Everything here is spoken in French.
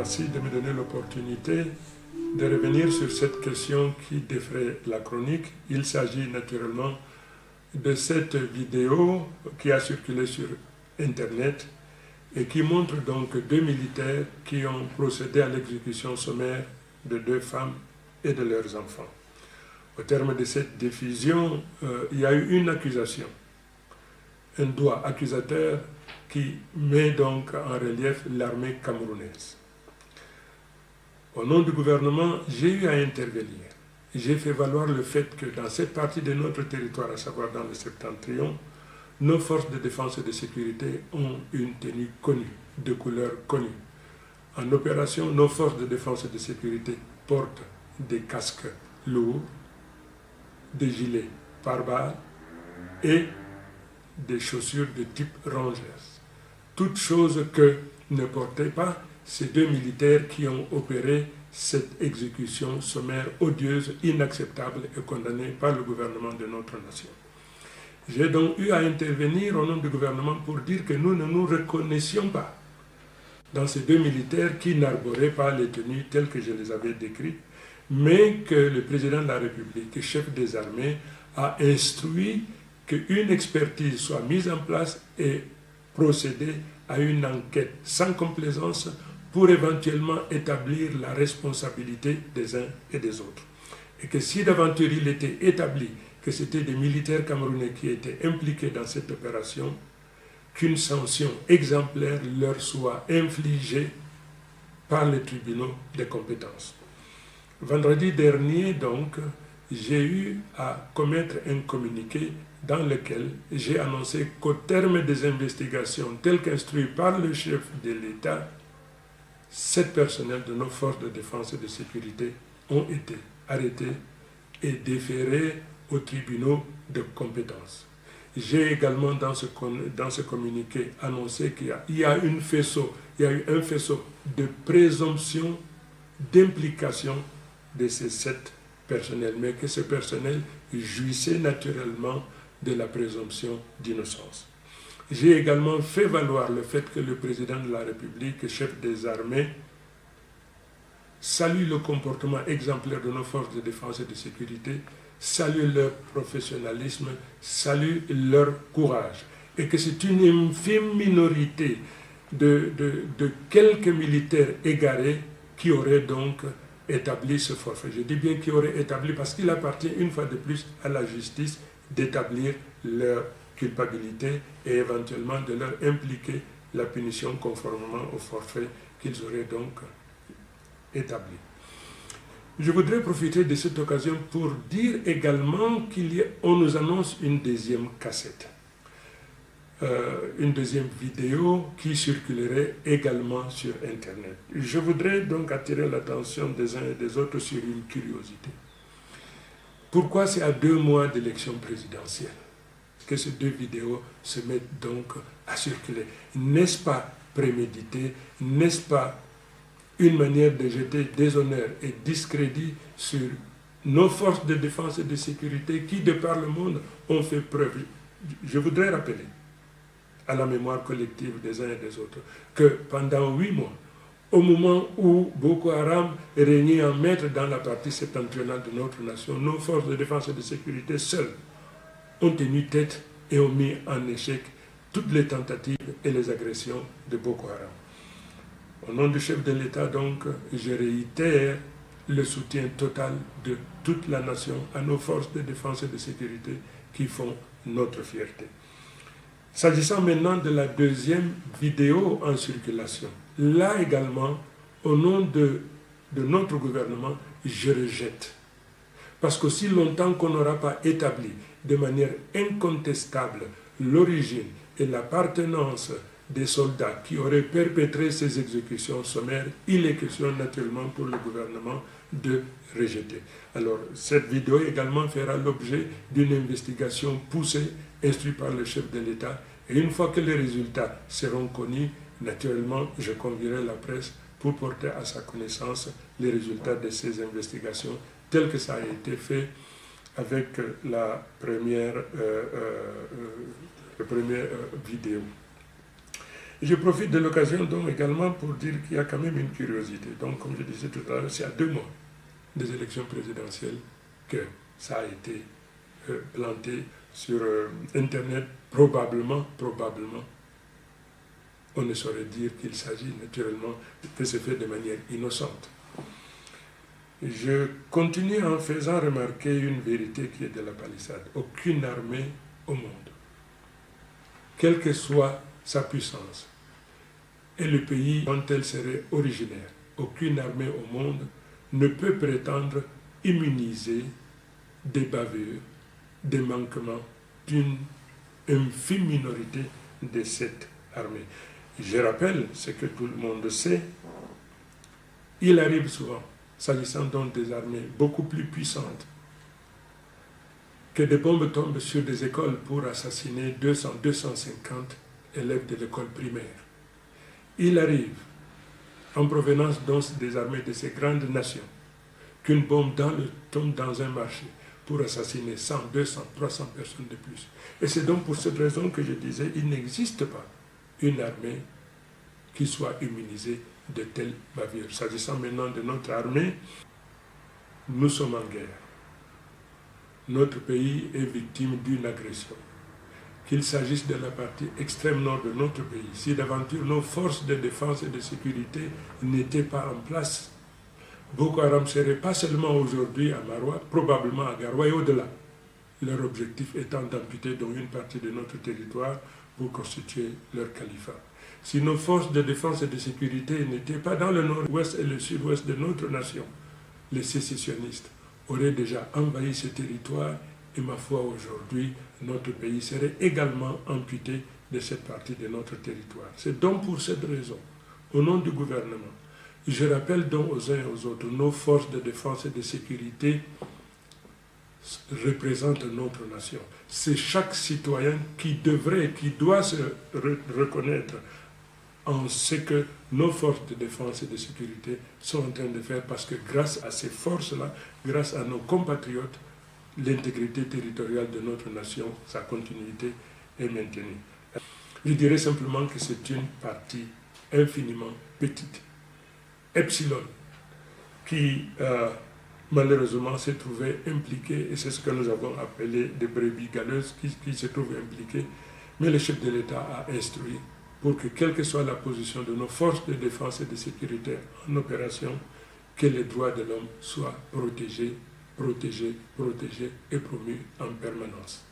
merci de me donner l'opportunité de revenir sur cette question qui défraie la chronique. Il s'agit naturellement de cette vidéo qui a circulé sur Internet et qui montre donc 2 militaires qui ont procédé à l'exécution sommaire de 2 femmes et de leurs enfants. Au terme de cette diffusion, il y a eu une accusation, un doigt accusateur qui met donc en relief l'armée camerounaise. Au nom du gouvernement, j'ai eu à intervenir. J'ai fait valoir le fait que dans cette partie de notre territoire, à savoir dans le septentrion, nos forces de défense et de sécurité ont une tenue connue, de couleur connue. En opération, nos forces de défense et de sécurité portent des casques lourds, des gilets pare-balles et des chaussures de type Rangers. Toutes choses que ne portaient pas ces 2 militaires qui ont opéré cette exécution sommaire odieuse, inacceptable et condamnée par le gouvernement de notre nation. J'ai donc eu à intervenir au nom du gouvernement pour dire que nous ne nous reconnaissions pas dans ces 2 militaires qui n'arboraient pas les tenues telles que je les avais décrites, mais que le président de la République, chef des armées, a instruit qu'une expertise soit mise en place et procéder à une enquête sans complaisance pour éventuellement établir la responsabilité des uns et des autres. Et que si d'aventure il était établi que c'était des militaires camerounais qui étaient impliqués dans cette opération, qu'une sanction exemplaire leur soit infligée par les tribunaux de compétence. Vendredi dernier, donc, j'ai eu à commettre un communiqué dans lequel j'ai annoncé qu'au terme des investigations telles qu'instruites par le chef de l'État, 7 personnels de nos forces de défense et de sécurité ont été arrêtés et déférés aux tribunaux de compétence. J'ai également dans ce communiqué annoncé qu'il y a eu un faisceau de présomption d'implication de ces 7 personnels, mais que ce personnel jouissait naturellement de la présomption d'innocence. J'ai également fait valoir le fait que le président de la République, chef des armées, salue le comportement exemplaire de nos forces de défense et de sécurité, salue leur professionnalisme, salue leur courage. Et que c'est une infime minorité de quelques militaires égarés qui auraient donc établi ce forfait. Je dis bien qui auraient établi parce qu'il appartient une fois de plus à la justice d'établir leur culpabilité et éventuellement de leur impliquer la punition conformément au forfait qu'ils auraient donc établi. Je voudrais profiter de cette occasion pour dire également qu'on nous annonce une deuxième cassette, une deuxième vidéo qui circulerait également sur Internet. Je voudrais donc attirer l'attention des uns et des autres sur une curiosité. Pourquoi c'est à 2 mois d'élection présidentielle que ces 2 vidéos se mettent donc à circuler? N'est-ce pas prémédité? N'est-ce pas une manière de jeter déshonneur et discrédit sur nos forces de défense et de sécurité qui, de par le monde, ont fait preuve? Je voudrais rappeler à la mémoire collective des uns et des autres que pendant 8 mois, au moment où Boko Haram régnait en maître dans la partie septentrionale de notre nation, nos forces de défense et de sécurité seules ont tenu tête et ont mis en échec toutes les tentatives et les agressions de Boko Haram. Au nom du chef de l'État, donc, je réitère le soutien total de toute la nation à nos forces de défense et de sécurité qui font notre fierté. S'agissant maintenant de la deuxième vidéo en circulation, là également, au nom de notre gouvernement, je rejette. Parce qu'aussi longtemps qu'on n'aura pas établi de manière incontestable l'origine et l'appartenance des soldats qui auraient perpétré ces exécutions sommaires, il est question naturellement pour le gouvernement de rejeter. Alors, cette vidéo également fera l'objet d'une investigation poussée, instruite par le chef de l'État. Et une fois que les résultats seront connus, naturellement, je convierai la presse pour porter à sa connaissance les résultats de ces investigations, tel que ça a été fait avec la première vidéo. Je profite de l'occasion donc également pour dire qu'il y a quand même une curiosité. Donc, comme je disais tout à l'heure, c'est à 2 mois des élections présidentielles que ça a été planté sur Internet. Probablement, on ne saurait dire qu'il s'agit naturellement que c'est fait de manière innocente. Je continue en faisant remarquer une vérité qui est de la palissade. Aucune armée au monde, quelle que soit sa puissance et le pays dont elle serait originaire, aucune armée au monde ne peut prétendre immuniser des bavures, des manquements d'une infime minorité de cette armée. Je rappelle ce que tout le monde sait, il arrive souvent, s'agissant donc des armées beaucoup plus puissantes, que des bombes tombent sur des écoles pour assassiner 200-250 élèves de l'école primaire. Il arrive, en provenance donc des armées de ces grandes nations, qu'une bombe tombe dans un marché pour assassiner 100, 200, 300 personnes de plus. Et c'est donc pour cette raison que je disais, il n'existe pas une armée qui soit immunisée de telles bavures. S'agissant maintenant de notre armée, nous sommes en guerre. Notre pays est victime d'une agression. Qu'il s'agisse de la partie extrême nord de notre pays, si d'aventure nos forces de défense et de sécurité n'étaient pas en place, Boko Haram serait pas seulement aujourd'hui à Maroua, probablement à Garoua et au-delà. Leur objectif étant d'amputer donc une partie de notre territoire pour constituer leur califat. Si nos forces de défense et de sécurité n'étaient pas dans le nord-ouest et le sud-ouest de notre nation, les sécessionnistes auraient déjà envahi ce territoire et ma foi aujourd'hui, notre pays serait également amputé de cette partie de notre territoire. C'est donc pour cette raison, au nom du gouvernement, je rappelle donc aux uns et aux autres, nos forces de défense et de sécurité représentent notre nation. C'est chaque citoyen qui doit se reconnaître en ce que nos forces de défense et de sécurité sont en train de faire, parce que grâce à ces forces-là, grâce à nos compatriotes, l'intégrité territoriale de notre nation, sa continuité est maintenue. Je dirais simplement que c'est une partie infiniment petite, epsilon, qui malheureusement s'est trouvée impliquée, et c'est ce que nous avons appelé des brebis galeuses qui se trouvent impliquées, mais le chef de l'État a instruit pour que, quelle que soit la position de nos forces de défense et de sécurité en opération, que les droits de l'homme soient protégés et promus en permanence.